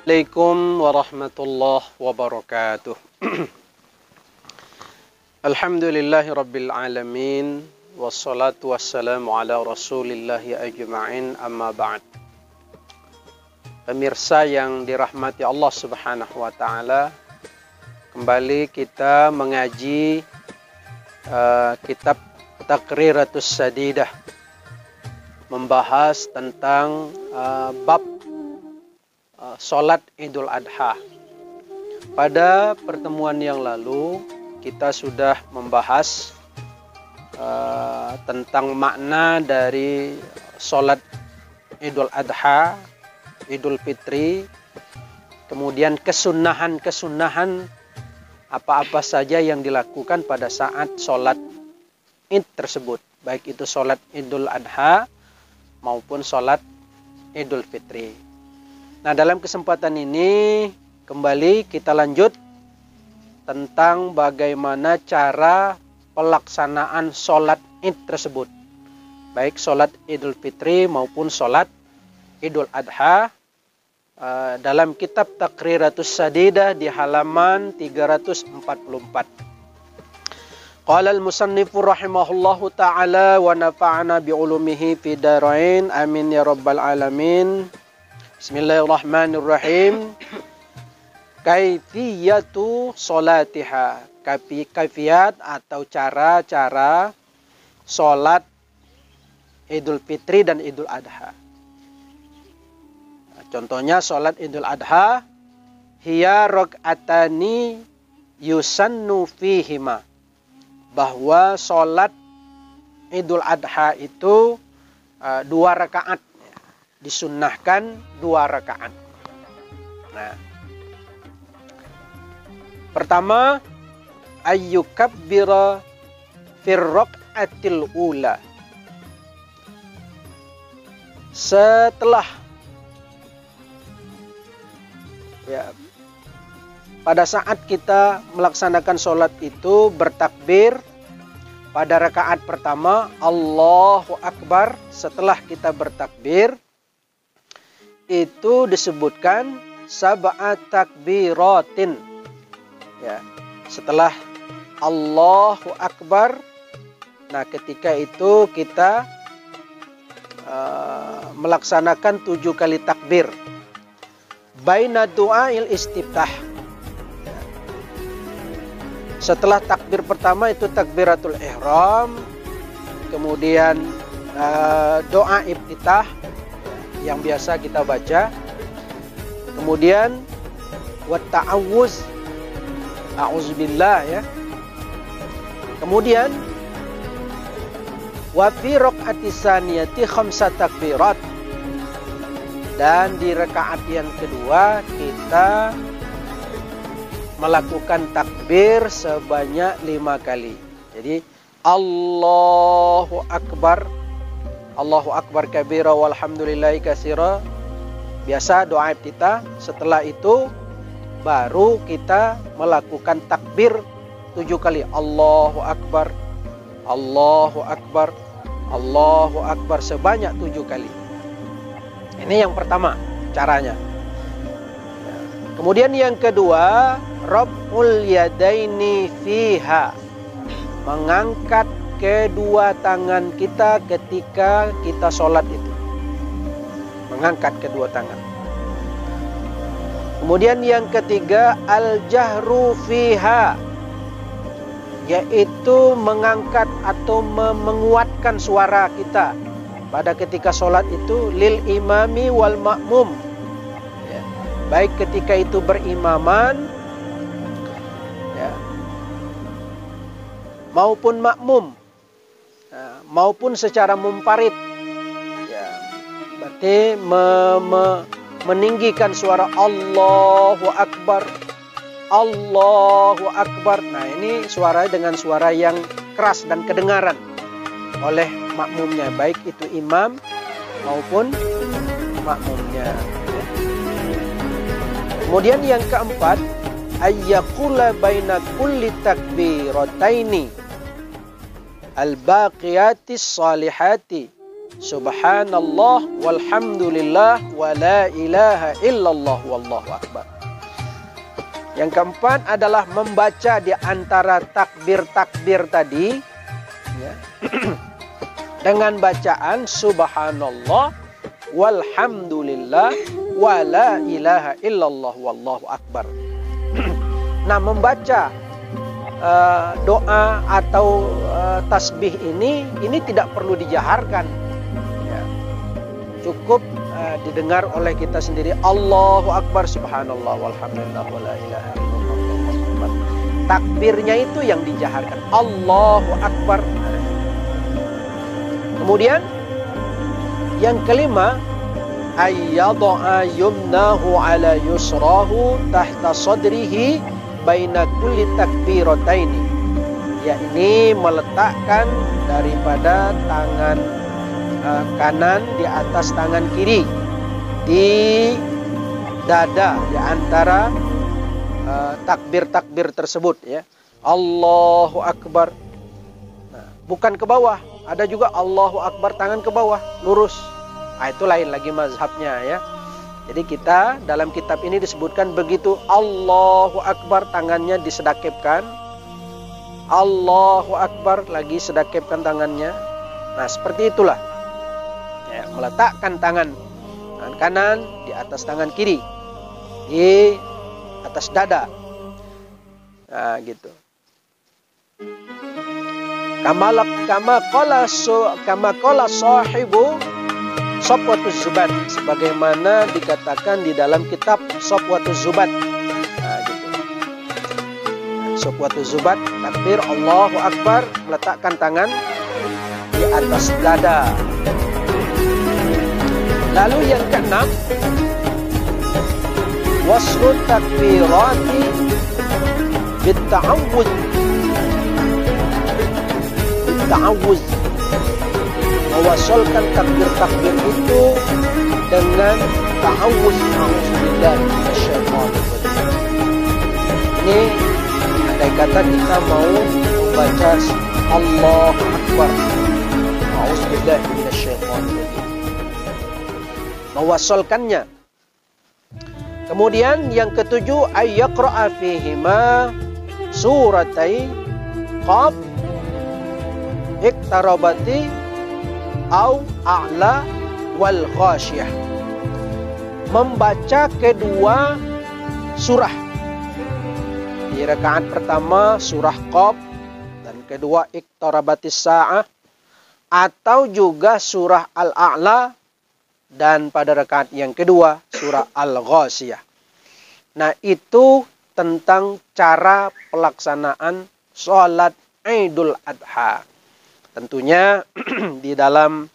Assalamualaikum warahmatullahi wabarakatuh. Alhamdulillahi rabbil alamin. Wassalatu wassalamu ala rasulillahi ajma'in, amma ba'd. Pemirsa yang dirahmati Allah subhanahu wa ta'ala, kembali kita mengaji kitab Taqriratus Sadidah, membahas tentang bab Salat Idul Adha. Pada pertemuan yang lalu kita sudah membahas tentang makna dari salat Idul Adha, Idul Fitri, kemudian kesunahan apa-apa saja yang dilakukan pada saat salat Id tersebut, baik itu salat Idul Adha maupun salat Idul Fitri. Nah, dalam kesempatan ini kembali kita lanjut tentang bagaimana cara pelaksanaan sholat Id tersebut, baik sholat Idul Fitri maupun sholat Idul Adha, dalam kitab Taqriratus Sadidah di halaman 344. Qala al-musannifu rahimahullahu ta'ala wa nafa'ana bi'ulumihi fi darain, amin ya rabbal alamin. Bismillahirrahmanirrahim. Kaifiyatu sholatiha, kaifiyat atau cara-cara sholat Idul Fitri dan Idul Adha. Contohnya sholat Idul Adha, hiya rok'atani yusannu fihima, bahwa sholat Idul Adha itu 2 rakaat, disunnahkan 2 rakaat. Nah, pertama, ayyukabbira fir raq'atil ula. Setelah pada saat kita melaksanakan sholat itu bertakbir pada rakaat pertama, Allahu Akbar. Setelah kita bertakbir itu disebutkan sab'at takbiratin. Ya, setelah Allahu Akbar, nah ketika itu kita melaksanakan 7 kali takbir. Baina du'ail istiftah. Setelah takbir pertama itu takbiratul ihram, kemudian doa iftitah yang biasa kita baca, kemudian wa ta'awuz, a'udzubillah ya, kemudian wa fi raq'ati tsaniyati 5 takbirat, dan di rakaat yang kedua kita melakukan takbir sebanyak 5 kali. Jadi Allahu Akbar, Allahu Akbar kabira walhamdulillahi katsira, biasa doa kita. Setelah itu baru kita melakukan takbir 7 kali. Allahu Akbar, Allahu Akbar, Allahu Akbar, sebanyak 7 kali. Ini yang pertama caranya. Kemudian yang kedua, Rabbul yadaini fiha, mengangkat kedua tangan kita ketika kita sholat itu. Mengangkat kedua tangan. Kemudian yang ketiga, al-jahru fiha, yaitu mengangkat atau menguatkan suara kita pada ketika sholat itu, lil imami wal ma'mum, ya, baik ketika itu berimaman ya, maupun makmum, maupun secara munfarid, ya, berarti meninggikan suara Allahu Akbar, Allahu Akbar. Nah, ini suara dengan suara yang keras dan kedengaran oleh makmumnya, baik itu imam maupun makmumnya. Kemudian yang keempat, ayyaqula baina kulli takbirataini al-baqiyatis salihati subhanallah walhamdulillah wa la ilaha illallah wallahu akbar. Yang keempat adalah membaca di antara takbir-takbir tadi ya, dengan bacaan subhanallah walhamdulillah wa la ilaha illallah wallahu akbar. Nah, membaca doa atau tasbih ini tidak perlu dijaharkan ya. Cukup didengar oleh kita sendiri. Allahu akbar, subhanallah walhamdulillah wa la ilaha illallah wallahu akbar. Takbirnya itu yang dijaharkan, Allahu akbar. Kemudian yang kelima, ayyadha yumnahu ala yusrahu tahta sadrihi baina kulli takbirataini. Yakni meletakkan daripada tangan kanan di atas tangan kiri di dada di antara takbir-takbir tersebut ya. Allahu akbar. Nah, bukan ke bawah. Ada juga Allahu akbar tangan ke bawah, lurus. Nah, itu lain lagi mazhabnya ya. Jadi kita dalam kitab ini disebutkan begitu, Allahu akbar tangannya disedakipkan, Allahu akbar lagi sedakipkan tangannya. Nah, seperti itulah. Ya, meletakkan tangan kanan di atas tangan kiri di atas dada. Nah, gitu. Kama qala sahibu Safwatuz Zubat, sebagaimana dikatakan di dalam kitab Safwatuz Zubat. Nah, gitu. Safwatuz Zubat, takbir Allahu akbar, meletakkan tangan di atas dada. Lalu yang keenam, wasrut takbirati bitta'awudz. Bitta'awudz, mewasolkan takbir-takbir itu dengan ta'awudz, a'udzubillahi minasyaitonir rajim. Ini andai kata kita mau membaca Allahu akbar, a'udzubillahi minasyaitonir rajim, mewasolkannya. Kemudian yang ketujuh, ayyaqra'a fihima suratai qaf iktarabati au a'la wal ghasyiyah. Membaca kedua surah. Di rakaat pertama surah Qaf dan kedua iktarabatis sa'ah, atau juga surah Al-A'la, dan pada rakaat yang kedua surah Al-Ghasyiyah. Nah, itu tentang cara pelaksanaan sholat Idul Adha. Tentunya di dalam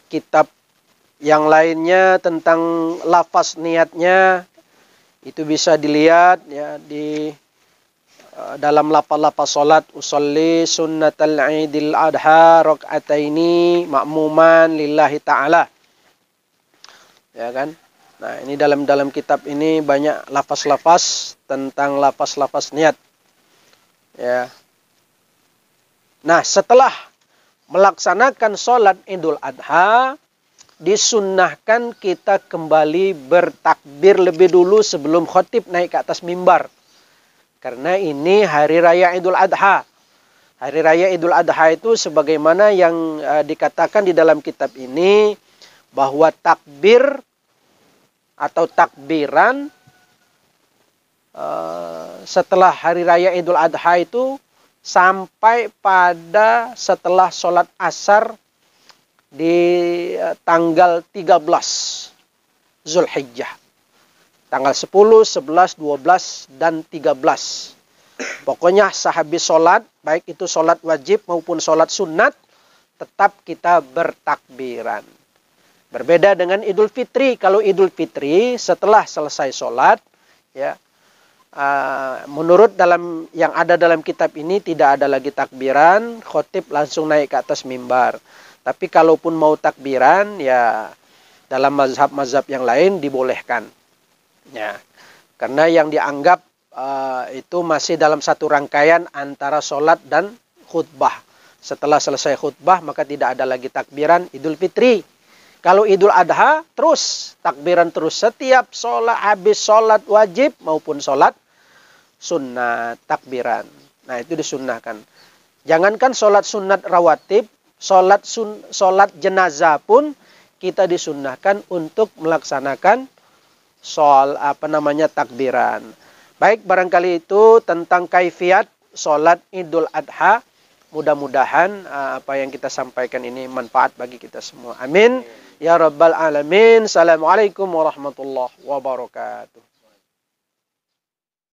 kitab yang lainnya tentang lafaz niatnya itu bisa dilihat ya di dalam lafaz-lafaz sholat, usolli sunnatal Idul Adha rakaataini ma'muman lillahi ta'ala. Ya kan? Nah, ini dalam kitab ini banyak lafaz-lafaz tentang lafaz-lafaz niat. Ya. Nah, setelah melaksanakan sholat Idul Adha, disunnahkan kita kembali bertakbir lebih dulu sebelum khatib naik ke atas mimbar. Karena ini hari raya Idul Adha. Hari raya Idul Adha itu sebagaimana yang dikatakan di dalam kitab ini, bahwa takbir atau takbiran setelah hari raya Idul Adha itu sampai pada setelah sholat asar di tanggal 13 Zulhijjah. Tanggal 10, 11, 12, dan 13. Pokoknya sehabis sholat, baik itu sholat wajib maupun sholat sunat, tetap kita bertakbiran. Berbeda dengan Idul Fitri. Kalau Idul Fitri setelah selesai sholat, ya, menurut yang ada dalam kitab ini tidak ada lagi takbiran, khotib langsung naik ke atas mimbar. Tapi kalaupun mau takbiran, ya dalam mazhab-mazhab yang lain dibolehkan. Ya, karena yang dianggap itu masih dalam satu rangkaian antara sholat dan khutbah. Setelah selesai khutbah maka tidak ada lagi takbiran Idul Fitri. Kalau Idul Adha terus takbiran terus setiap sholat, habis sholat wajib maupun sholat sunnah takbiran. Nah itu disunnahkan. Jangankan sholat sunat rawatib, sholat jenazah pun kita disunnahkan untuk melaksanakan takbiran. Baik, barangkali itu tentang kaifiat sholat Idul Adha. Mudah-mudahan apa yang kita sampaikan ini manfaat bagi kita semua. Amin. Ya Rabbal Alamin. Assalamualaikum warahmatullahi wabarakatuh.